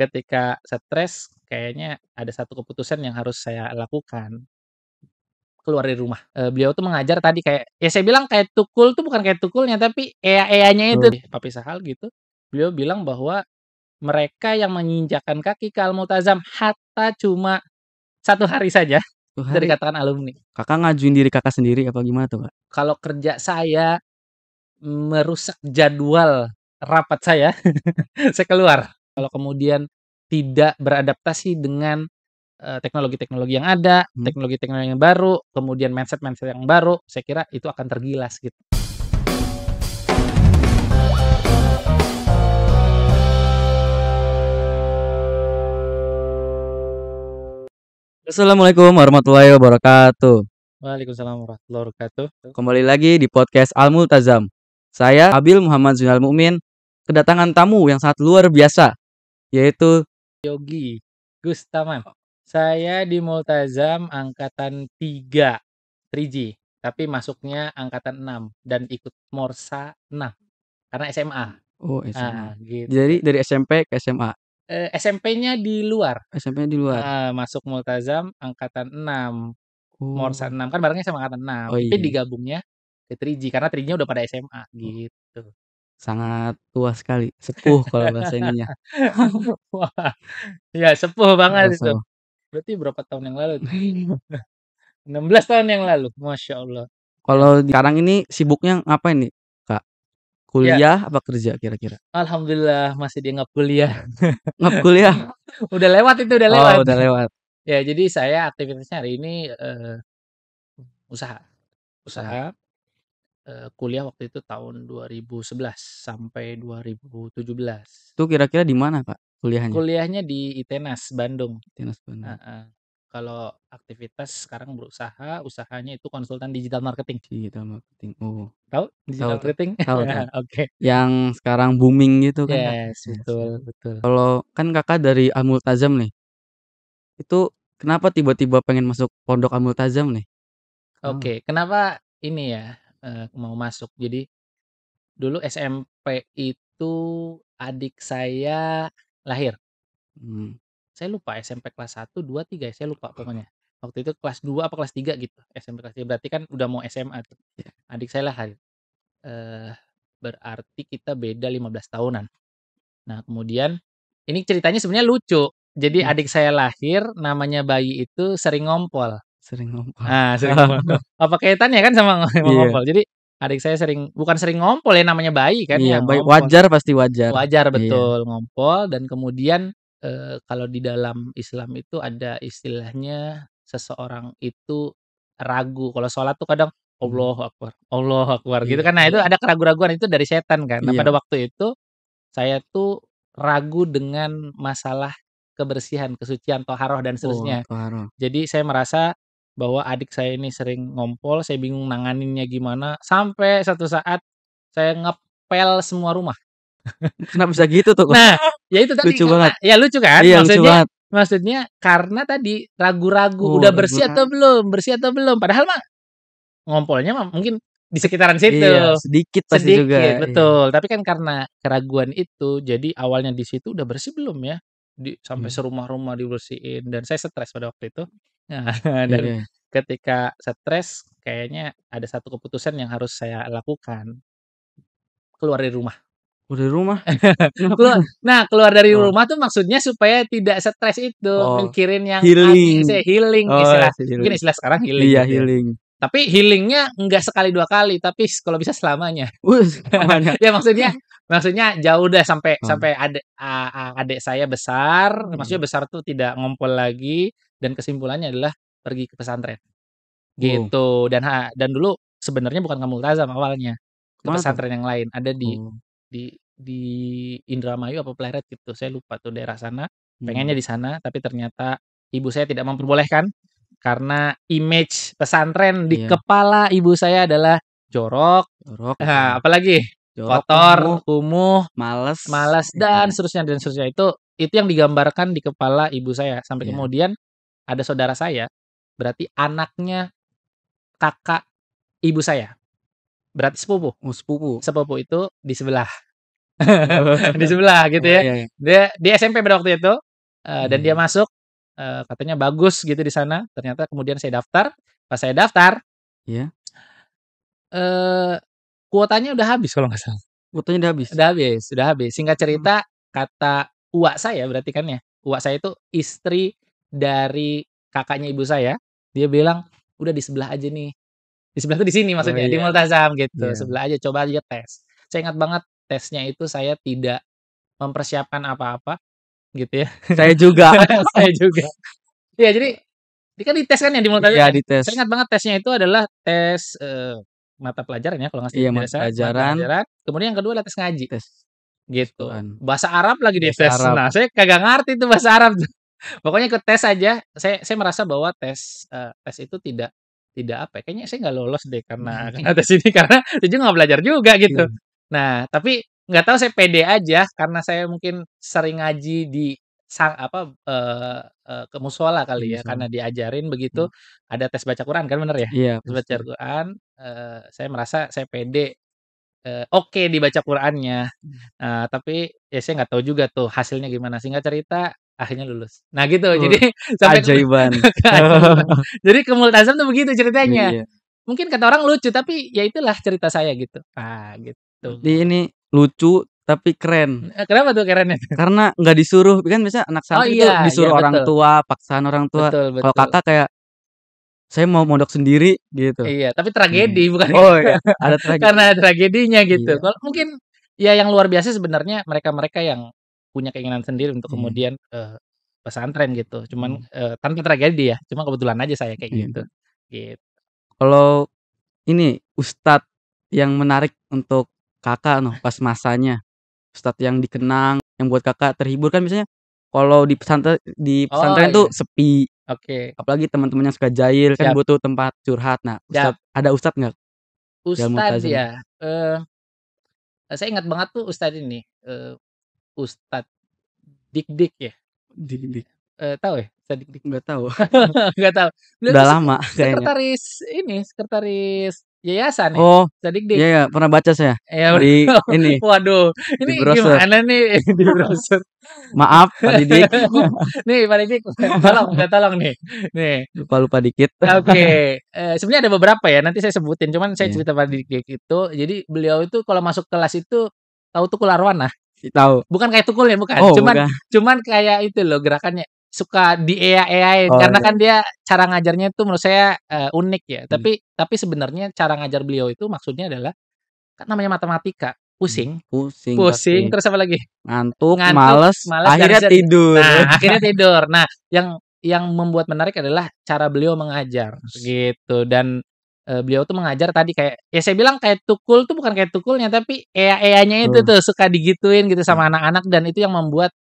ketika stres kayaknya ada satu keputusan yang harus saya lakukan, keluar dari rumah. Beliau tuh mengajar tadi kayak ya saya bilang kayak tukul tuh bukan kayak tukulnya, tapi ea-eanya itu, Betul. Pak Pisahal gitu. Beliau bilang bahwa mereka yang menginjakkan kaki ke Al-Multazam hatta cuma 1 hari saja 1 dari hari katakan alumni. Kakak ngajuin diri Kakak sendiri apa gimana tuh, Kak? Kalau kerja saya merusak jadwal rapat saya, saya keluar. Kalau kemudian tidak beradaptasi dengan, teknologi-teknologi yang ada, Mhm. teknologi-teknologi yang baru, kemudian mindset-mindset yang baru, saya kira itu akan tergilas gitu. Assalamualaikum warahmatullahi wabarakatuh. Waalaikumsalam warahmatullahi wabarakatuh. Kembali lagi di podcast Al Multazam. Saya Abil Muhammad Zainal Mukmin kedatangan tamu yang sangat luar biasa, yaitu Yogi Gustaman. Saya di Multazam angkatan 3, 3G, tapi masuknya angkatan 6 dan ikut Morsa 6 karena SMA. oh SMA. Gitu. Jadi dari SMP ke SMA. SMP-nya di luar. SMP-nya di luar. Masuk Multazam angkatan 6, Morsa Oh. 6 kan barengnya sama angkatan 6, Oh tapi iya. digabungnya ke 3G karena 3G-nya udah pada SMA Oh, gitu. sangat tua sekali, sepuh kalau bahasa ininya. Wah, ya sepuh banget itu. So. Berarti berapa tahun yang lalu tuh? 16 tahun yang lalu, Masya Allah. Ya, Kalau sekarang ini sibuknya ngapain nih, Kak? ya, Kuliah apa kerja kira-kira? alhamdulillah masih dianggap kuliah. Ngap kuliah? Udah lewat itu, udah Oh, lewat. udah lewat. Ya, jadi saya aktivitasnya hari ini, usaha. Usaha. Usaha, kuliah waktu itu tahun 2011 sampai 2017. Itu kira-kira di mana, Kak, kuliahnya? Kuliahnya di ITENAS, Bandung. Dinas Bandung. Heeh. Kalau aktivitas sekarang berusaha, usahanya itu konsultan digital marketing. Digital marketing. Oh, Tahu tahu digital tuh. marketing? Tahu tahu. Oke. Yang sekarang booming gitu kan, Kak? Yes, Yes, yes. betul betul. Kalau kan Kakak dari Al Multazam nih, itu kenapa tiba-tiba pengen masuk pondok Al Multazam nih? Kenapa? Oke, kenapa ini ya, mau masuk? Jadi dulu SMP itu adik saya lahir. Mmm. Saya lupa SMP kelas 1, 2, 3 ya, saya lupa pokoknya. Waktu itu kelas 2 apa kelas 3 gitu, SMP kelas 3, berarti kan udah mau SMA tuh. Iya. Adik saya lahir, eee, berarti kita beda 15 tahunan. Nah kemudian, ini ceritanya sebenarnya lucu. Jadi Mmm, adik saya lahir, namanya bayi itu sering ngompol. sering ngompol. Sering ngompol. Apa kaitannya kan sama Iya. ngompol. Jadi adik saya bukan sering ngompol ya, namanya bayi kan Iya, ya, baik ngompol. wajar pasti wajar. Wajar, Iya. betul, ngompol dan kemudian, kalau di dalam Islam itu ada istilahnya seseorang itu ragu, kalau sholat tuh kadang, Mmm, Allahu Akbar, gitu iya. kan. Nah, itu ada keraguan-raguan itu dari setan kan. Nah, pada Iya. waktu itu saya tuh ragu dengan masalah kebersihan, kesucian, thaharah dan Oh, seterusnya. Toharoh. Jadi saya merasa bahwa adik saya ini sering ngompol, saya bingung nanganinnya gimana, sampai satu saat saya ngepel semua rumah. Kenapa bisa gitu tuh, Kak? Nah, ya itu tadi Lucu karena banget. ya lucu kan? Iya, lucu Maksudnya banget. maksudnya karena tadi ragu-ragu, Oh, udah bersih atau ragu-ragu. belum bersih atau belum, padahal mah ngompolnya mah mungkin di sekitaran Iya, situ, sedikit pasti juga. sedikit, Iya. betul. Tapi kan karena keraguan itu, jadi awalnya di situ, "Udah bersih belum ya?" Sampai Iya. serumah-rumah dibersihin dan saya stres pada waktu itu. Nah, dan Iya. ketika stres, kayaknya ada satu keputusan yang harus saya lakukan, keluar dari rumah. Udah di rumah? Kenapa? Keluar dari Oh. rumah tuh maksudnya supaya tidak stres itu, Oh, mikirin yang healing. healing Oh, istilah si mungkin healing. istilah sekarang healing Iya, gitu ya. healing. Tapi healing-nya enggak sekali 2 kali, tapi kalau bisa selamanya. Namanya. Ya maksudnya jauh dah sampai Oh, sampai adik saya besar, iya. maksudnya besar tuh tidak ngompol lagi dan kesimpulannya adalah pergi ke pesantren, Oh, gitu. Dan dulu sebenarnya bukan ke Multazam awalnya, ke ke mana tuh? pesantren yang lain, ada Oh, di Indramayu apa Pleret gitu, saya lupa tuh daerah sana, pengennya mmm, di sana, tapi ternyata ibu saya tidak memperbolehkan, karena image pesantren di iya. kepala ibu saya adalah jorok, Jorok gitu ya. apalagi Jorok, kumuh, kotor, kumuh, males, malas, iya. dan seterusnya. Itu yang digambarkan di kepala ibu saya, sampai Iya. kemudian ada saudara saya, berarti anaknya kakak ibu saya, berarti sepupu. Oh, sepupu. Sepupu itu di sebelah. Di sebelah gitu Oh, ya. iya, iya. Dia di SMP pada waktu itu, dan dia Iya. masuk, katanya bagus gitu di sana, ternyata kemudian saya daftar, pas saya daftar, Iya, eee, kuotanya udah habis kalau nggak salah. kuotanya udah habis? Udah habis, udah habis. Singkat Mhm. cerita, kata uwak saya berarti kan ya, uwak saya itu istri dari kakaknya ibu saya, dia bilang, "Udah di sebelah aja nih." Di sebelah tuh di sini Oh, maksudnya, di iya, Multazam gitu, iya. sebelah aja, coba aja tes. Saya ingat banget tesnya itu saya tidak mempersiapkan apa-apa gitu ya. Saya juga. Saya juga. Iya, jadi dia kan dites kan ya di Multazam Iya, ya. dites. Saya ingat banget tesnya itu adalah tes, mata pelajaran ya kalau nggak Iya, tidak mata salah, mata pelajaran, pelajaran, kemudian yang kedua adalah tes ngaji. tes Gitu. Quran, Bahasa Arab lagi bahasa dites. Arab. Nah, saya kagak ngerti tuh bahasa Arab tuh. Pokoknya ikut tes aja, saya merasa bahwa tes itu tidak apa ya, kayaknya saya nggak lolos deh karena Mhm. karena tes ini, karena saya juga nggak belajar juga gitu. Iya, Nah, tapi nggak tahu saya pede aja karena saya mungkin sering ngaji di apa, ke mushola di kali ya, karena musola. diajarin begitu, Mhm. ada tes baca Quran kan, bener ya? Iya, Tes baca pasti. Quran, saya merasa saya pede, oke di baca Qurannya. Mhm. Tapi ya saya nggak tahu juga tuh hasilnya gimana, singkat cerita akhirnya lulus. Nah gitu, Oh, jadi sampai ke keajaiban. keajaiban. Jadi ke Multazam tuh begitu ceritanya. Iya. Mungkin kata orang lucu, tapi ya itulah cerita saya gitu. Ah, gitu. Berarti ini lucu tapi keren. Kenapa tuh kerennya tuh? Karena nggak disuruh, kan biasanya anak Oh santri iya, tuh iya disuruh orang betul, tua, paksaan orang tua. betul Kalau betul. Kakak kayak, "Saya mau mondok sendiri," gitu. Iya, tapi Iya. tragedi bukan Oh, iya, ada tragedi. karena tragedinya gitu. Iya, Kalau mungkin ya yang luar biasa sebenarnya mereka-mereka yang punya keinginan sendiri untuk iya, kemudian, pesantren gitu. Cuman, mhm, tanpa tragedi ya, cuma kebetulan aja saya kayak iya. gitu. Gitu. Kalau ini ustad yang menarik untuk Kakak noh pas masanya, ustad yang dikenang, yang buat Kakak terhibur, kan biasanya kalau di Oh pesantren tuh iya, sepi, oke, apalagi teman-teman yang suka jahil kan siap butuh tempat curhat. Nah, siap. ada ustad nggak di Ustad Al-Multazam? ya, saya ingat banget tuh ustad ini, Ustad Dik-Dik ya, Di tahu ya Ustad Dik-Dik? nggak tahu, Nggak tahu. Beliau udah tuh lama kayaknya. sekretaris ini, sekretaris yayasan ya, Oh, Ustad iya, Dik-Dik. iya, pernah baca saya Ya di ini, waduh, di ini brosur. gimana nih di browser. Maaf Pak Didik, Nih Pak Didik, tolong minta tolong nih. Nih, lupa-lupa dikit. oke, sebenarnya ada beberapa ya, nanti saya sebutin, cuman saya Iya, cerita Pak Didik itu, jadi beliau itu kalau masuk kelas itu tahu tukul arwana? tahu. Bukan kayak tukul ya, bukan, Oh, cuman bukan. cuman kayak itu loh gerakannya, suka diea-eain, Oh, karena iya, kan dia cara ngajarnya itu menurut saya, unik ya, iya, tapi sebenarnya cara ngajar beliau itu maksudnya adalah, kan namanya matematika, pusing pusing pasti, pusing, terus apa lagi? ngantuk, Ngantuk, males, malas, dan akhirnya tidur. nah, akhirnya tidur. Nah, yang membuat menarik adalah cara beliau mengajar, gitu. Dan, beliau tuh mengajar tadi kayak ya saya bilang kayak tukul tuh bukan kayak tukulnya, tapi ea-eanya itu Betul, tuh, suka digituin gitu iya, sama anak-anak dan itu yang membuat,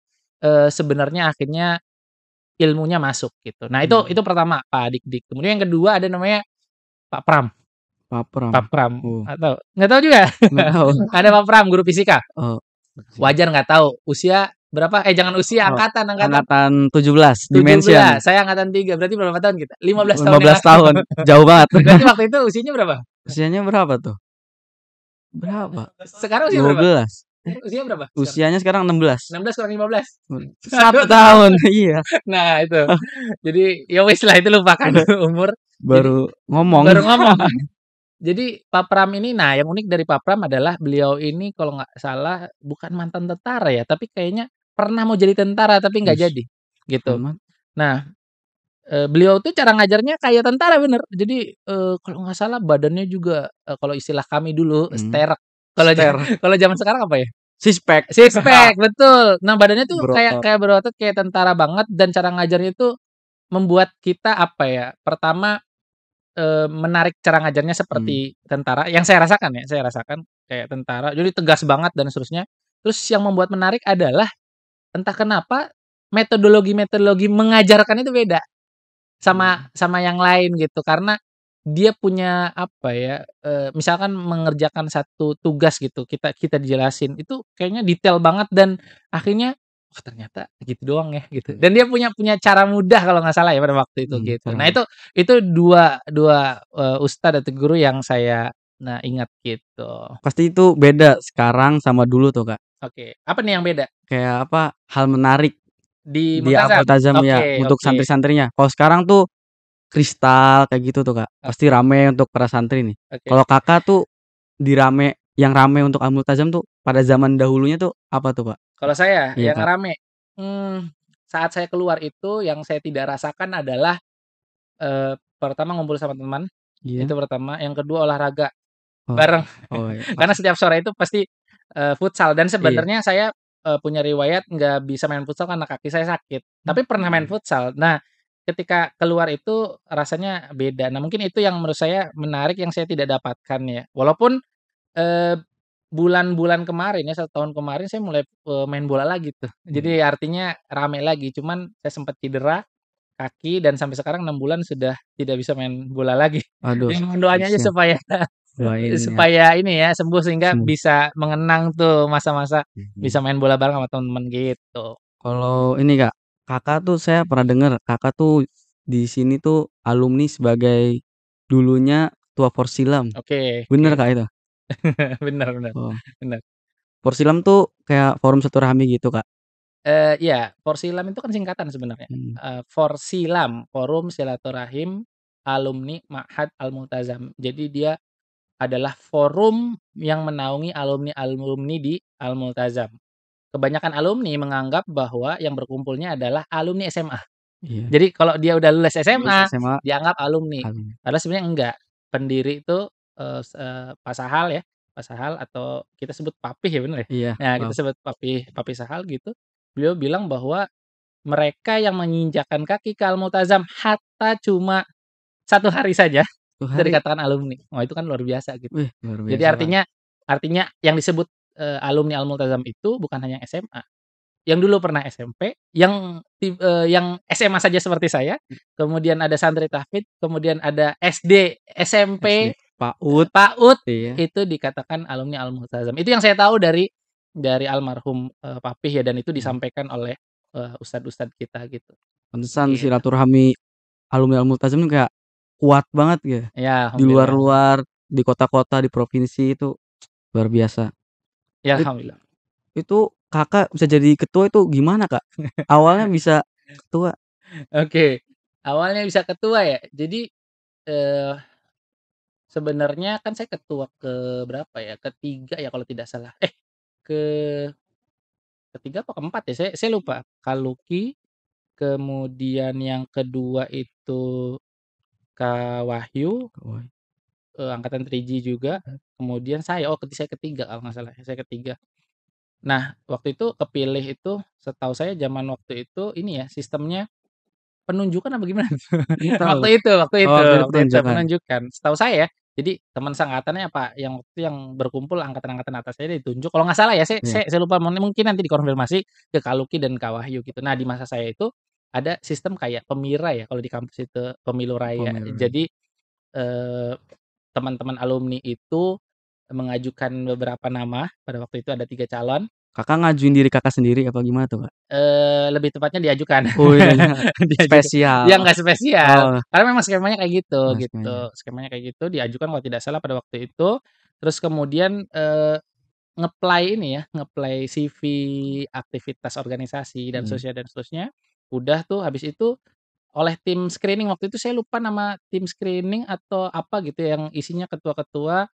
sebenarnya akhirnya ilmunya masuk, gitu. Nah, itu mhm, pertama, Pak Dik-Dik. Kemudian yang kedua ada namanya Pak Pram, papram. Pak Pram, Oh, atau nggak tahu juga? nggak tahu. Ada Pak Pram, guru fisika. Oh, fisika. Wajar nggak tahu, usia berapa? Jangan usia, Oh, angkatan. angkatan 17, Dimension, 17, saya angkatan 3, berarti berapa tahun kita? 15 tahun yang 15 lalu. tahun, jauh banget. Berarti waktu itu usianya berapa? Usianya berapa tuh? Berapa? Sekarang usia berapa? 12. Usia berapa sekarang? Usianya sekarang 16. 16 kurang 15? 1 1 tahun, tahun. iya. Nah itu. Jadi ya wis lah itu lupakan umur. Jadi Baru ngomong. baru ngomong. Jadi Pak Pram ini, nah yang unik dari Pak Pram adalah beliau ini kalau nggak salah bukan mantan tentara ya, tapi kayaknya pernah mau jadi tentara tapi nggak Wis, jadi, gitu. keren banget. Nah, beliau tuh cara ngajarnya kayak tentara bener. Jadi, kalau nggak salah badannya juga, kalau istilah kami dulu Mhm. sterek. Kalau Ster, kalau zaman sekarang apa ya? Sispek. Six-pack, betul. Nah, badannya tuh kayak Berotot. kayak berotot kayak tentara banget dan cara ngajarnya itu membuat kita apa ya, pertama, menarik cara ngajarnya Mmm, seperti tentara, yang saya rasakan ya, saya rasakan kayak tentara, jadi tegas banget dan seterusnya. Terus yang membuat menarik adalah entah kenapa metodologi-metodologi mengajarkan itu beda. Sama mhm, sama yang lain gitu, karena dia punya apa ya, misalkan mengerjakan satu tugas gitu, kita kita dijelasin, itu kayaknya detail banget dan akhirnya, "Oh ternyata gitu doang ya," gitu. betul. Dan dia punya cara mudah kalau nggak salah ya pada waktu itu gitu. Cara Nah itu dua dua, ustad atau guru yang saya Nah, ingat gitu. Pasti itu beda sekarang sama dulu tuh, Kak. Oke, apa nih yang beda? Kayak apa, hal menarik Di di Al Multazam? Multazam ya, Oke untuk oke santri-santrinya. Kalau sekarang tuh kristal kayak gitu tuh, Kak. Pasti oke rame untuk para santri nih. oke Kalau oke. Kakak tuh yang rame untuk Al Multazam tuh pada zaman dahulunya tuh apa tuh, Pak? Kalau saya Iya, yang Kak. rame, saat saya keluar itu yang saya tidak rasakan adalah, pertama ngumpul sama teman, itu Iya. pertama, yang kedua olahraga Oh. bareng. Oh, ya. Karena setiap sore itu pasti, futsal dan Iya. sebenarnya saya, punya riwayat nggak bisa main futsal karena kaki saya sakit, tapi pernah main futsal. Nah, ketika keluar itu rasanya beda. Nah, mungkin itu yang menurut saya menarik yang saya tidak dapatkan ya. Walaupun, eee, bulan-bulan kemarin ya, 1 tahun kemarin saya mulai, main bola lagi tuh. Wih, Jadi artinya rame lagi, cuman saya sempat cedera kaki dan sampai sekarang 6 bulan sudah tidak bisa main bola lagi. aduh, Ya mohon doanya aja kasihan. supaya Doain ya supaya ini ya, sembuh sehingga sembuh. bisa mengenang tuh masa-masa bisa Mhm. main bola bareng sama temen-temen gitu. Kalau ini, Kak, Kakak tuh saya pernah dengar Kakak tuh di sini tuh alumni sebagai dulunya ketua Porsilam. Oke Bener, oke. Kak, itu? Bener bener Oh, bener. Porsilam tuh kayak forum silaturahmi gitu, Kak? Iya, Forsilam itu kan singkatan sebenarnya, Mhm. Forsilam, Forum Silaturahim Alumni Ma'had Al-Multazam. Jadi dia adalah forum yang menaungi alumni-alumni di Al-Multazam. Kebanyakan alumni menganggap bahwa yang berkumpulnya adalah alumni SMA. Iya. Jadi kalau dia udah lulus Lulus SMA, SMA dianggap alumni. alumni. Padahal sebenarnya enggak. Pendiri itu, Pak Sahal ya, Pak Sahal atau kita sebut Papih ya bener ya? Iya, Nah kita wow. sebut Papih Papih Sahal gitu. Beliau bilang bahwa mereka yang menginjakkan kaki ke Al-Multazam hatta cuma 1 hari saja, 1 itu hari, dikatakan alumni. Wah itu kan luar biasa gitu. wih, luar Jadi biasa, Kak. artinya yang disebut, alumni Al-Multazam itu bukan hanya SMA. Yang dulu pernah SMP, yang SMA saja seperti saya, kemudian ada santri tahfidz, kemudian ada SD, SD, SMP, PAUD, PAUD, iya, itu dikatakan alumni Al-Multazam. Itu yang saya tahu dari almarhum, Papih ya dan itu mhm. disampaikan oleh, ustad-ustad kita gitu, Pantesan gitu. silaturahmi alumni Al-Multazam nih kayak kuat banget gitu, Ya di alhamdulillah luar-luar, di kota-kota, di provinsi itu luar biasa. ya It alhamdulillah. itu Kakak bisa jadi ketua itu gimana, Kak? Awalnya bisa ketua? Oke, awalnya bisa ketua ya, jadi, eee, sebenarnya kan saya ketua ke berapa ya, ketiga ya kalau tidak salah, ke ketiga apa keempat ya, saya lupa. Kaluki, kemudian yang kedua itu Kak Wahyu, Wah, angkatan 3J juga, kemudian saya, saya ketiga kalau nggak salah, saya ketiga. Nah, waktu itu kepilih itu setahu saya zaman waktu itu ini ya, sistemnya penunjukan apa gimana tuh? nggak tahu. Oh, waktu itu Waktu itu penunjukan? penunjukan. Setahu saya ya, jadi teman seangkatannya apa, yang waktu itu yang berkumpul angkatan-angkatan atas saya ditunjuk, kalau nggak salah ya, Iya, saya lupa, mungkin nanti dikonfirmasi ke Kak Luki dan Kak Wahyu gitu. Nah, di masa saya itu ada sistem kayak Pemira ya, kalau di kampus itu pemilu raya. pemilu ya. Jadi, eee, teman-teman alumni itu mengajukan beberapa nama, pada waktu itu ada 3 calon. Kakak ngajuin diri Kakak sendiri apa gimana tuh, Kak? Lebih tepatnya diajukan. Oh, iya, Diajukan. spesial. Ya nggak spesial, Oh, karena memang skemanya kayak Mas gitu, Kanya. skemanya kayak gitu, diajukan kalau tidak salah pada waktu itu. Terus kemudian, nge-play ini ya, nge-play CV, aktivitas organisasi dan Mhm. seterusnya. Udah tuh habis itu oleh tim screening, waktu itu saya lupa nama tim screening atau apa gitu yang isinya ketua-ketua,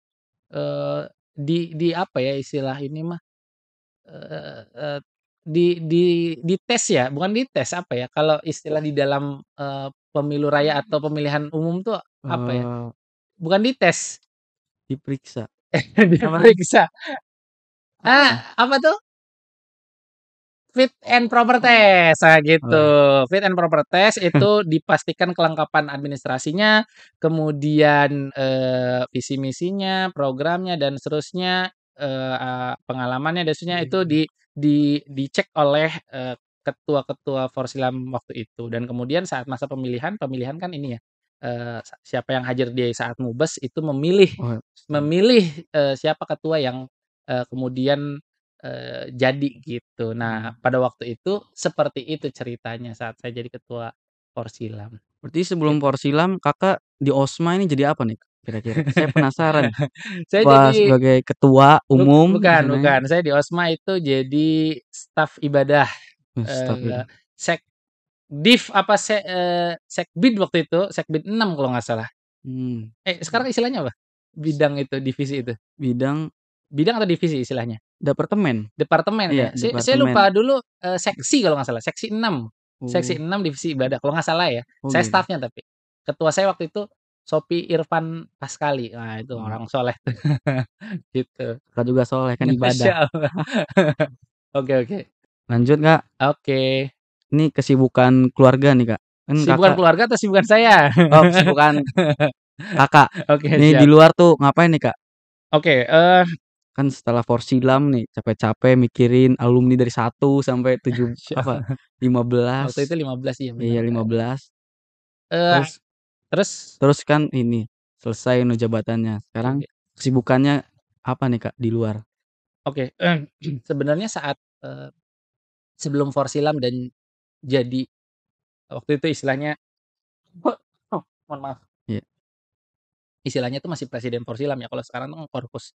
di apa ya istilah ini mah, Eee eee, dites ya, bukan dites, apa ya, kalau istilah di dalam, pemilu raya atau pemilihan umum tuh apa ya, Eee, bukan dites, diperiksa, apa sih? diperiksa. Apa ya? Apa tuh? Fit and proper test, nah gitu. Oh, Fit and proper test itu dipastikan kelengkapan administrasinya, kemudian, visi misinya, programnya, dan seterusnya, pengalamannya dan seterusnya itu dicek oleh, ketua-ketua Forsilam waktu itu. Dan kemudian saat masa pemilihan, pemilihan kan ini ya, siapa yang hadir di saat MUBES itu memilih oh, memilih, siapa ketua yang, kemudian jadi gitu. Nah, mhm. pada waktu itu seperti itu ceritanya saat saya jadi ketua Porsilam, Berarti sebelum gitu. Porsilam Kakak di OSMA ini jadi apa nih? kira-kira? Saya penasaran. Saya Wah, jadi sebagai ketua umum di bukan sananya. bukan, saya di OSMA itu jadi staf ibadah, Staf eee, gitu. Sekdiv apa Sekbid waktu itu, Sekbid 6 kalau nggak salah. Mmm, Sekarang istilahnya apa? Bidang itu, divisi itu? bidang Bidang atau divisi istilahnya? departemen? Departemen Iya, ya? Saya departemen. lupa dulu, seksi kalau nggak salah, seksi 6, seksi Oh 6 divisi ibadah kalau nggak salah ya. oh Saya gitu. stafnya tapi. Ketua saya waktu itu Sopi Irfan Paskali, nah itu Oh, orang soleh tuh, gitu. Kakak juga soleh kan ibadah. Masya Allah. Oke oke. Lanjut, Kak, Oke. ini kesibukan keluarga nih, Kak. Kan Kesibukan Kakak keluarga atau kesibukan saya? oh kesibukan Kakak, Oke nih di siap. luar tuh ngapain nih, Kak? Oke, Kan setelah Forsilam nih capek-capek mikirin alumni dari 1 sampai 7 Masya apa, Allah. Waktu itu 15 15 iya iya bener, 15 eee, terus terus terus kan ini, selesai jabatannya. oke Sekarang oke kesibukannya apa nih, Kak, di luar? oke, sebenarnya saat, sebelum Forsilam dan jadi waktu itu istilahnya mohon maaf, Iya, istilahnya tuh masih presiden Porsilam ya, kalau sekarang tuh Korpus.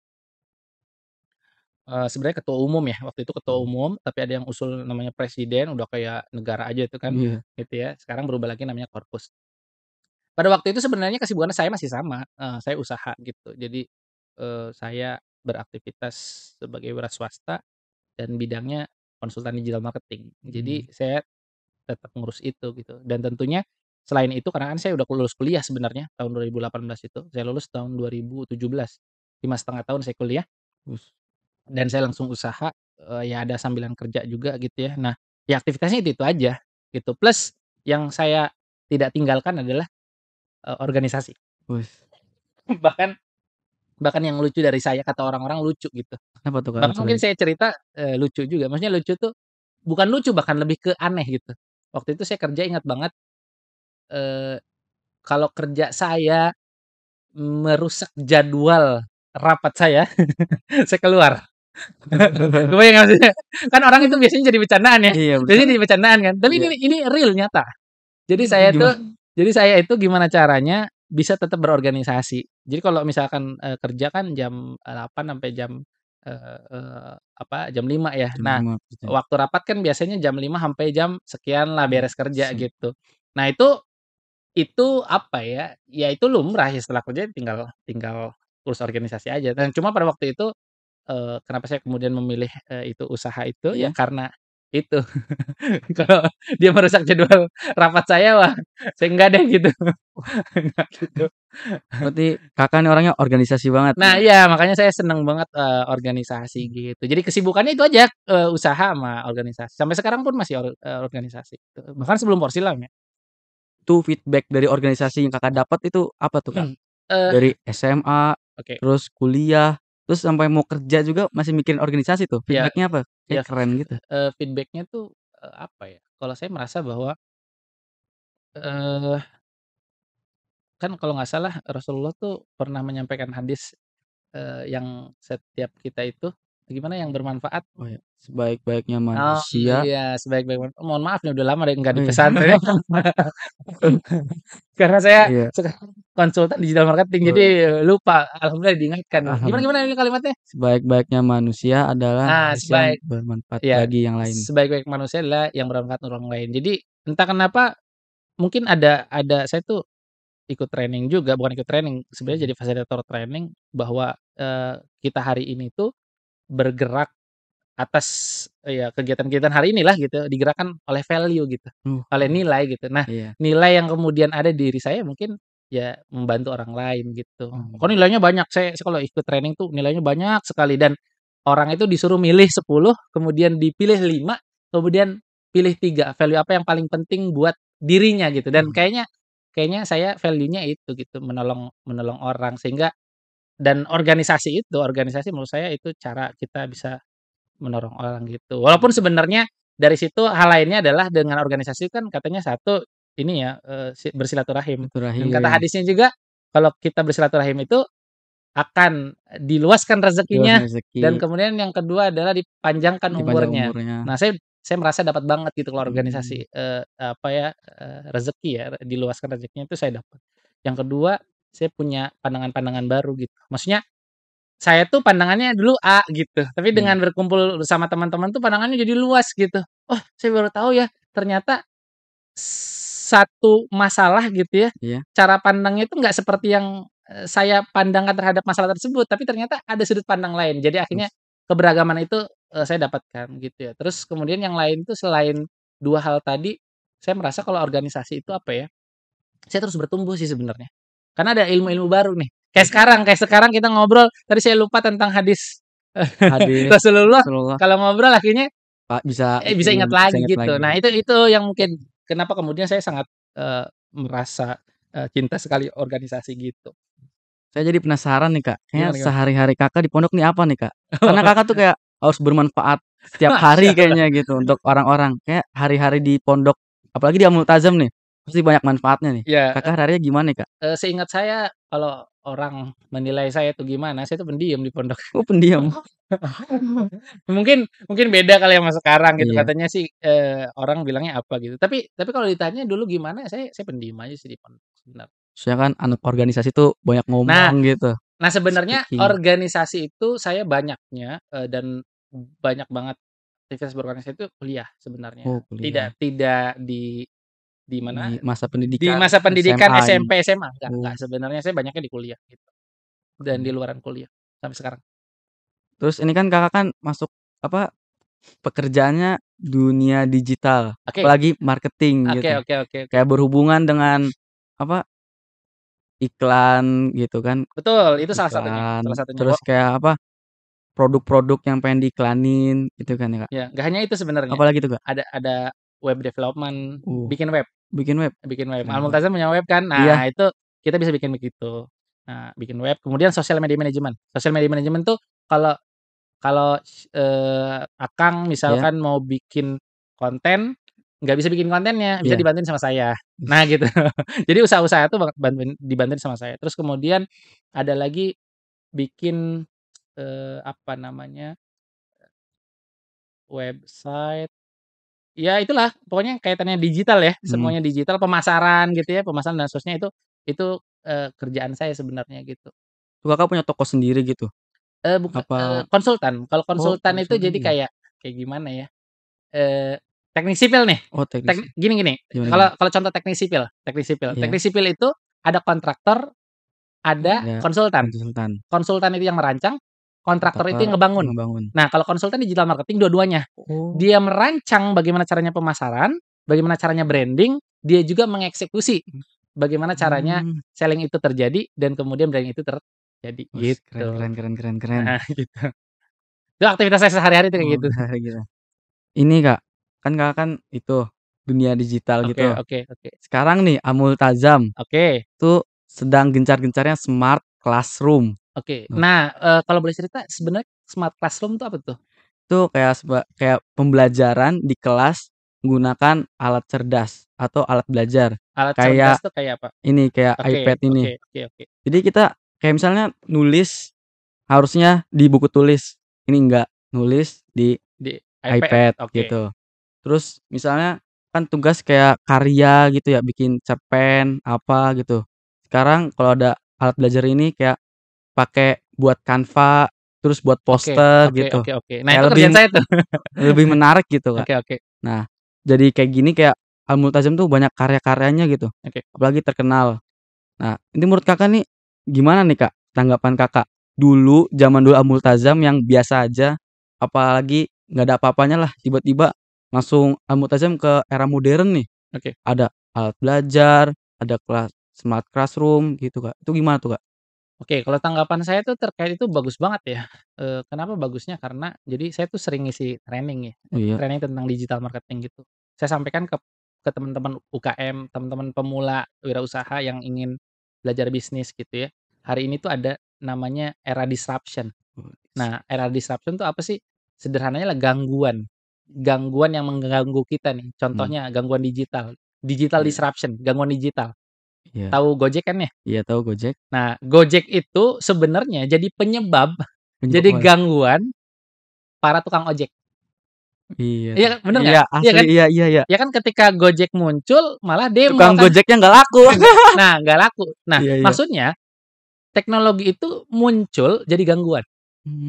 Sebenarnya ketua umum ya, waktu itu ketua oh, umum, tapi ada yang usul namanya presiden, udah kayak negara aja itu kan, iya, gitu ya. Sekarang berubah lagi namanya Korpus. Pada waktu itu sebenarnya kesibukan saya masih sama, saya usaha gitu. Jadi, saya beraktivitas sebagai wira swasta dan bidangnya konsultan digital marketing. Jadi mmm, saya tetap ngurus itu gitu, dan tentunya selain itu karena kan saya udah lulus kuliah sebenarnya tahun 2018 itu, saya lulus tahun 2017, 5,5 tahun saya kuliah terus dan saya langsung usaha, ya ada sambilan kerja juga gitu ya. Nah, ya aktivitasnya itu aja gitu, plus yang saya tidak tinggalkan adalah, organisasi. wes, Bahkan bahkan yang lucu dari saya kata orang-orang lucu gitu, kenapa tuh, Kak, bahkan lucu mungkin lagi? saya cerita, lucu juga, maksudnya lucu tuh bukan lucu bahkan lebih ke aneh gitu. Waktu itu saya kerja ingat banget, eee, kalau kerja saya merusak jadwal rapat saya, saya keluar. Kebayang nggak maksudnya? Kan orang itu biasanya jadi bercandaan ya, Iya biasanya betul, jadi bercandaan kan, tapi iya, ini real nyata. Jadi saya tuh gimana? jadi saya itu gimana caranya bisa tetap berorganisasi. Jadi kalau misalkan, kerja kan jam 8 sampai jam, jam 5 ya. Jam Nah, 5 kerja, waktu rapat kan biasanya jam 5 sampai jam sekian lah beres kerja se gitu. Nah itu apa ya, ya itu lumrah ya setelah kerja tinggal tinggal urus organisasi aja. Dan cuma pada waktu itu, kenapa saya kemudian memilih, itu usaha itu, ya iya? karena itu. Kalau dia merusak jadwal rapat saya, wah saya enggak deh gitu, enggak gitu. Berarti Kakak nih orangnya organisasi banget Nah ya? iya makanya saya seneng banget, organisasi gitu. Jadi kesibukannya itu aja, usaha sama organisasi. Sampai sekarang pun masih organisasi gitu, bahkan sebelum Porsilam ya. Itu feedback dari organisasi yang Kakak dapat itu apa tuh, Kak? Eee, Dari SMA, oke, terus kuliah, terus sampai mau kerja juga masih mikirin organisasi tuh, ya feedback-nya apa? ya Kayak keren gitu. feedback-nya tuh, apa ya, kalau saya merasa bahwa, eee, kan kalau nggak salah Rasulullah tuh pernah menyampaikan hadis, yang setiap kita itu gimana yang bermanfaat. Oh ya, sebaik-baiknya Oh, manusia iya, sebaik-baik mohon maaf nih udah lama deh nggak oh di iya. pesantren ya. Karena saya Iya, sekarang konsultan digital marketing jadi, oh, lupa, alhamdulillah diingatkan nih. Gimana alhamdulillah. gimana ini kalimatnya? Sebaik-baiknya manusia adalah Ah, manusia yang sebaik bermanfaat ya, bagi yang lain. sebaik-baik manusia adalah yang bermanfaat untuk orang lain. Jadi entah kenapa mungkin ada saya tuh ikut training juga, bukan ikut training, sebenarnya Mhm. jadi fasilitator training bahwa, kita hari ini tuh bergerak atas, ya kegiatan-kegiatan hari inilah gitu, digerakkan oleh value gitu, oleh nilai gitu. Nah, Iya. nilai yang kemudian ada di diri saya mungkin ya membantu orang lain gitu. Oh, Kok nilainya banyak, saya kalau ikut training tuh nilainya banyak sekali dan orang itu disuruh milih 10, kemudian dipilih 5, kemudian pilih 3 value apa yang paling penting buat dirinya gitu dan mhm. kayaknya kayaknya saya value-nya itu gitu, menolong menolong orang sehingga dan organisasi menurut saya itu cara kita bisa menolong orang gitu. Walaupun sebenarnya dari situ hal lainnya adalah dengan organisasi kan katanya satu ini ya, bersilaturahim dan kata Silaturahim, hadisnya juga kalau kita bersilaturahim itu akan diluaskan rezekinya luasnya rezeki, dan kemudian yang kedua adalah dipanjangkan dipanjang umurnya. umurnya. Nah saya merasa dapat banget gitu kalau Mmm, organisasi, apa ya, rezeki ya, diluaskan rezekinya itu saya dapat. Yang kedua saya punya pandangan-pandangan baru gitu. Maksudnya saya tuh pandangannya dulu A gitu, tapi dengan berkumpul bersama teman-teman tuh pandangannya jadi luas gitu. Oh, saya baru tahu ya, ternyata satu masalah gitu ya, Iya. cara pandangnya itu nggak seperti yang, saya pandangkan terhadap masalah tersebut, tapi ternyata ada sudut pandang lain. Jadi akhirnya Terus keberagaman itu, saya dapatkan gitu ya. Terus kemudian yang lain tuh selain 2 hal tadi, saya merasa kalau organisasi itu apa ya, saya terus bertumbuh sih sebenarnya. Karena ada ilmu-ilmu baru nih. Kayak sekarang kita ngobrol, tadi saya lupa tentang hadis hadis Rasulullah, Rasulullah, kalau ngobrol akhirnya Pak, bisa bisa ingat bisa lagi ingat gitu. lagi. Nah, itu yang mungkin kenapa kemudian saya sangat, merasa, cinta sekali organisasi gitu. Saya jadi penasaran nih, Kak. Kayaknya Gimana gimana? sehari-hari Kakak di pondok nih apa nih, Kak? Karena Kakak tuh kayak harus bermanfaat setiap Masya hari Allah. kayaknya gitu untuk orang-orang. Kayak hari-hari di pondok, apalagi di Al-Multazam nih, pasti banyak manfaatnya nih. Ya, Kakak hari-harinya gimana nih, Kak? seingat saya kalau orang menilai saya tuh gimana, saya tuh pendiam di pondok. Oh, pendiam? Mungkin mungkin beda kali sama sekarang gitu, Iya, katanya sih, orang bilangnya apa gitu. Tapi kalau ditanya dulu gimana, saya pendiam aja sih di pondok sebenarnya. soalnya kan anak organisasi tuh banyak Nah ngomong gitu, nah sebenarnya speaking. organisasi itu saya banyaknya, dan banyak banget aktivitas berorganisasi itu kuliah sebenarnya. Oh, kuliah. Tidak di mana, Di masa di pendidikan masa pendidikan SMA ini. SMP, SMA, enggak, Oh, sebenarnya saya banyaknya di kuliah gitu, dan di mhm. luaran kuliah sampai sekarang. Terus ini kan Kakak kan masuk apa, pekerjaannya dunia digital, Oke apalagi marketing oke gitu. oke oke oke. Kayak berhubungan dengan apa, iklan gitu kan, Betul, itu salah iklan, satunya. terus kayak apa, produk-produk yang pengen diiklanin gitu kan ya, Kak. Ya, nggak hanya itu sebenarnya, Apalagi tuh, Kak? ada web development, Uh, bikin web bikin web, bikin web. keren banget. Al-Multazam punya web kan, Iya, nah itu kita bisa bikin begitu. Nah, bikin web, kemudian sosial media management. Sosial media management tuh kalau kalau, Akang iya. misalkan mau bikin konten, nggak bisa bikin kontennya, bisa Iya, dibantuin sama saya. Nah wis, gitu. Jadi usaha-usaha itu dibantuin sama saya. Terus kemudian ada lagi bikin, apa namanya, website. Ya itulah, pokoknya kaitannya digital ya, mhm. semuanya digital, pemasaran gitu ya, pemasaran dan seterusnya itu, kerjaan saya sebenarnya gitu. Tuh Kakak punya toko sendiri gitu? Apa Konsultan. Kalau oh, konsultan itu konsultan jadi juga? kayak gimana ya, teknik sipil nih, Oh, teknisi. gini gini, Gimana kalau gimana? kalau contoh teknik sipil teknik sipil. Iya, Teknik sipil itu ada kontraktor, ada ada konsultan. konsultan, Konsultan itu yang merancang, kontraktor itu kontraktor yang ngebangun. ngebangun. Nah, kalau konsultan digital marketing dua-duanya. Oh, Dia merancang bagaimana caranya pemasaran, bagaimana caranya branding, dia juga mengeksekusi bagaimana caranya mmm, selling itu terjadi dan kemudian branding itu terjadi, wes, keren gitu. keren keren keren keren. Nah, gitu. Itu aktivitas saya sehari-hari tuh kayak Oh, gitu. bisa kayak gitu. Ini, Kak, kan Kakak kan itu, dunia digital Oke gitu. oke oke Sekarang nih Al-Multazam oke tuh sedang gencar-gencarnya smart classroom. oke. Nah, Nah, kalau boleh cerita sebenarnya smart classroom tuh apa tuh? itu kayak pembelajaran di kelas menggunakan alat cerdas atau alat belajar. Alat cerdas Kayak tuh kayak apa? ini, kayak Oke iPad ini. oke oke oke. Jadi kita kayak misalnya nulis harusnya di buku tulis, ini enggak, nulis di Di iPad, iPad oke gitu. Terus misalnya kan tugas kayak karya gitu ya, bikin cerpen, apa gitu. Sekarang kalau ada alat belajar ini kayak pakai buat Canva, terus buat oke poster oke gitu. oke oke. Nah, Kayak itu lebih kerjaan saya tuh. lebih menarik gitu, Kak. Oke oke Nah, jadi kayak gini kayak Al-Multazam tuh banyak karya-karyanya gitu, oke. apalagi terkenal. Nah, ini menurut Kakak nih, gimana nih, Kak, tanggapan Kakak? Zaman dulu Al-Multazam yang biasa aja, apalagi nggak ada apa-apanya lah, tiba-tiba langsung Al-Multazam ke era modern nih. Oke. Ada alat belajar, ada smart classroom gitu, Kak. Itu gimana tuh, Kak? Oke, kalau tanggapan saya tuh terkait itu bagus banget ya. Kenapa bagusnya, karena jadi saya tuh sering ngisi training ya, Oh iya, training tentang digital marketing gitu. Saya sampaikan ke teman-teman UKM, teman-teman pemula wirausaha yang ingin belajar bisnis gitu ya. Hari ini tuh ada namanya era disruption. oh, Nah, era disruption tuh apa sih? Sederhananya lah gangguan. Gangguan yang mengganggu kita nih. mmm, Contohnya gangguan digital. Digital iya disruption, gangguan digital. iya Tahu Gojek kan ya? iya tahu Gojek, Nah, Gojek itu sebenarnya jadi penyebab, penyebab jadi apa? gangguan para tukang ojek. Iya Iya tuh, kan, bener nggak? iya Iya asli, kan? iya iya iya. Ya kan ketika Gojek muncul malah demo Tukang kan. Gojeknya nggak laku. Nah, nggak laku. Nah, Iya iya, maksudnya teknologi itu muncul jadi gangguan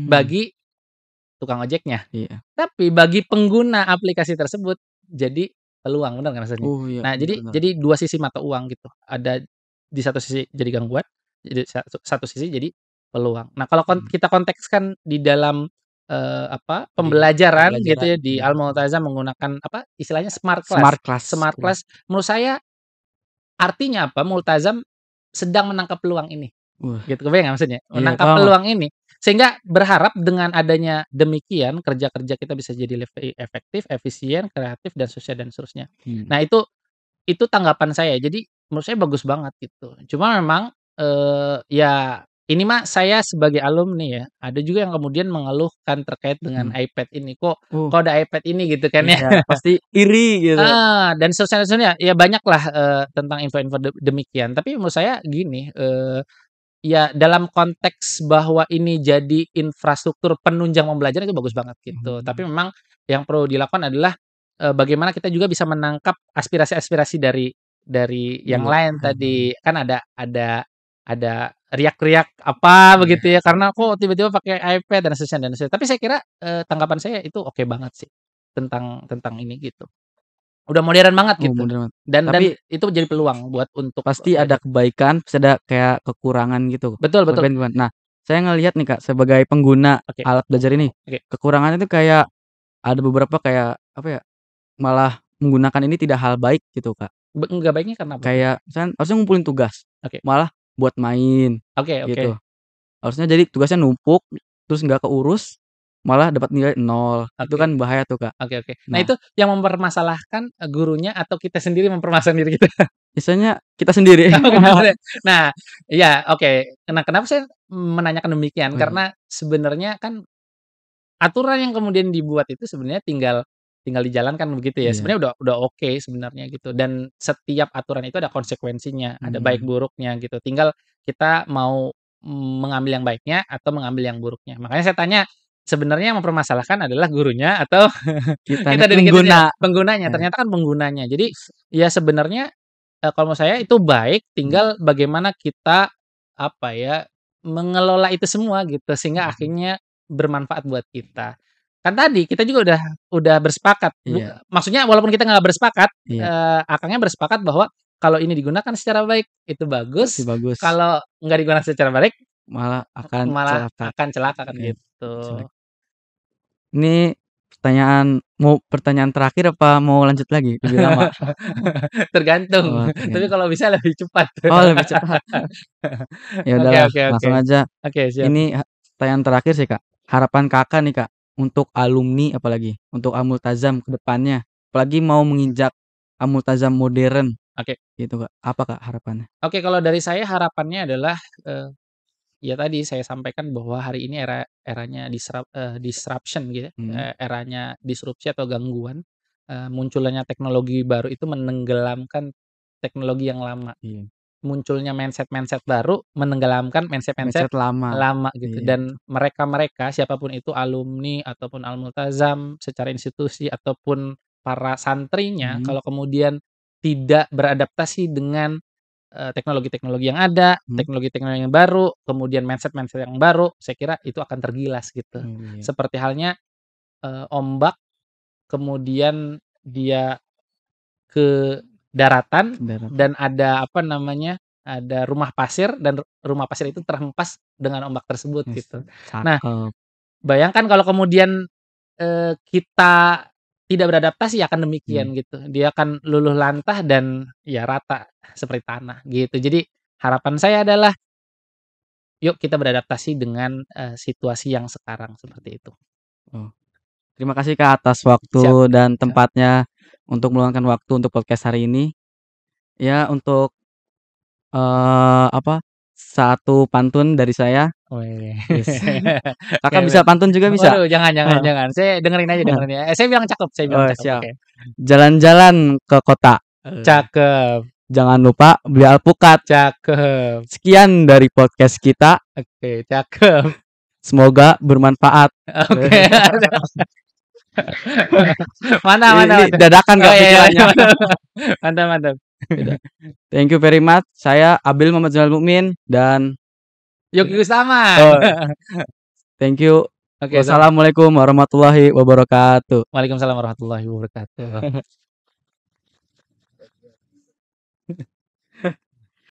bagi tukang ojeknya. Iya. Tapi bagi pengguna aplikasi tersebut jadi peluang, bener nggak maksudnya? Oh iya, Nah, bener jadi bener. jadi 2 sisi mata uang gitu. Ada di satu sisi jadi gangguan, jadi satu sisi jadi peluang. Nah, kalau Mmm, kita kontekskan di dalam, di pembelajaran gitu pembelajaran, ya di iya. Al-Multazam menggunakan apa, istilahnya smart class. Smart class, Smart iya. class menurut saya artinya apa, Multazam sedang menangkap peluang ini. Wah, Gitu, kebayang nggak maksudnya? iya Menangkap paham, Mas. peluang ini, sehingga berharap dengan adanya demikian kerja-kerja kita bisa jadi lebih efektif, efisien, kreatif, dan seterusnya. Hmm. Nah itu tanggapan saya, jadi menurut saya bagus banget gitu. Cuma memang, ya ini mah saya sebagai alumni ya, ada juga yang kemudian mengeluhkan terkait dengan Mmm. iPad ini, "Kok Oh, kok ada iPad ini?" Gitu kan ya. iya, pasti iri gitu. Dan seterusnya, ya banyaklah, tentang info-info demikian. Tapi menurut saya gini, ya, dalam konteks bahwa ini jadi infrastruktur penunjang pembelajaran itu bagus banget gitu. Tapi Mhm. memang yang perlu dilakukan adalah, bagaimana kita juga bisa menangkap aspirasi-aspirasi dari yang Iya, lain mhm. tadi. Kan ada riak-riak apa Iya. begitu ya, karena kok tiba-tiba pakai iPad dan seterusnya. Tapi saya kira, tanggapan saya itu oke banget sih, tentang ini gitu. Udah modern banget Oh, gitu, bener banget. dan Tapi itu jadi peluang buat untuk pasti ada belajar. kebaikan, pasti ada kayak kekurangan gitu, Betul betul. kelebihan kekurangan. Nah, saya ngelihat nih Kak, sebagai pengguna Oke alat belajar ini, oke. kekurangannya itu kayak ada beberapa kayak, apa ya, malah menggunakan ini tidak hal baik gitu Kak. Nggak baiknya karena apa tuh? Kayak misalkan harusnya ngumpulin tugas, Oke malah buat main, oke oke gitu. Harusnya jadi tugasnya numpuk, terus nggak keurus, malah dapat nilai nol, itu oke kan bahaya tuh Kak. oke oke. Nah Nah, itu yang mempermasalahkan, gurunya atau kita sendiri mempermasalahkan diri kita? biasanya kita sendiri. Oh kita sendiri. Nah, iya oke. Nah kenapa saya menanyakan demikian, Oh iya, karena sebenarnya kan aturan yang kemudian dibuat itu sebenarnya tinggal tinggal dijalankan begitu ya, iya, sebenarnya udah oke sebenarnya gitu, dan setiap aturan itu ada konsekuensinya, ada baik mhm, buruknya gitu, tinggal kita mau, mengambil yang baiknya atau mengambil yang buruknya. Makanya saya tanya, sebenarnya yang mempermasalahkan adalah gurunya atau kita kita nih dari kita pengguna. penggunanya? Ya, Ternyata kan penggunanya. Jadi, ya sebenarnya, kalau menurut saya itu baik, mhm, tinggal bagaimana kita, apa ya, mengelola itu semua gitu, sehingga mhm, akhirnya bermanfaat buat kita. Kan tadi kita juga udah bersepakat, iya maksudnya walaupun kita nggak bersepakat, iya, Akangnya bersepakat bahwa kalau ini digunakan secara baik, itu pasti bagus, bagus, kalau nggak digunakan secara baik, malah akan malah celaka, akan celaka kan iya, gitu. ini pertanyaan terakhir apa mau lanjut lagi? Lebih lama? Tergantung, Oh, tapi tergantung. kalau bisa lebih cepat. Oh, lebih cepat. Ya Oke udahlah, oke oke. langsung aja. Oke siap. Ini pertanyaan terakhir sih, Kak. Harapan Kakak nih, Kak, untuk alumni apalagi, untuk Al-Multazam ke depannya, apalagi mau menginjak Al-Multazam modern Oke gitu, Kak. Apa, Kak, harapannya? oke kalau dari saya harapannya adalah, eee, ya tadi saya sampaikan bahwa hari ini eranya disruption gitu ya, Mhm, eranya disrupsi atau gangguan, munculnya teknologi baru itu menenggelamkan teknologi yang lama. iya. Munculnya mindset-mindset baru menenggelamkan mindset-mindset Mindset lama. lama gitu, Iya, dan mereka-mereka siapapun itu alumni ataupun Al-Multazam secara institusi ataupun para santrinya mhm, kalau kemudian tidak beradaptasi dengan, teknologi-teknologi yang ada, mhm. teknologi-teknologi yang baru, kemudian mindset-mindset yang baru, saya kira itu akan tergilas gitu. Oh, iya. Seperti halnya, ombak kemudian dia ke daratan Kendaraan. dan ada apa namanya, ada rumah pasir dan rumah pasir itu terhempas dengan ombak tersebut Yes, gitu. Nah, cakep. bayangkan kalau kemudian, kita tidak beradaptasi akan Iya. demikian gitu. Dia akan luluh lantah dan ya rata seperti tanah gitu. Jadi harapan saya adalah yuk kita beradaptasi dengan, situasi yang sekarang seperti itu. Oh, terima kasih, Kak, atas Siap waktu dan siap. tempatnya untuk meluangkan waktu untuk podcast hari ini. Ya, untuk apa, satu pantun dari saya, Wih. wis. Oke Kakak oke. bisa pantun juga bisa? Waduh jangan jangan jangan. Saya dengerin aja dengerin ya. Saya bilang Oh, cakep, siap. oke. Jalan-jalan ke kota, Cakep jangan lupa beli alpukat. cakep. Sekian dari podcast kita, Oke, cakep. semoga bermanfaat. Oke. Mantap Ini mantap ini mantap. dadakan Oh Kak iya iya pikirannya. mantap mantap mantap. Ya udah. Thank you very much. Saya Abil Muhammad Zainal Mukmin dan Yogi Gustaman. Oh, thank you. Oke, Wassalamualaikum warahmatullahi wabarakatuh. Waalaikumsalam warahmatullahi wabarakatuh.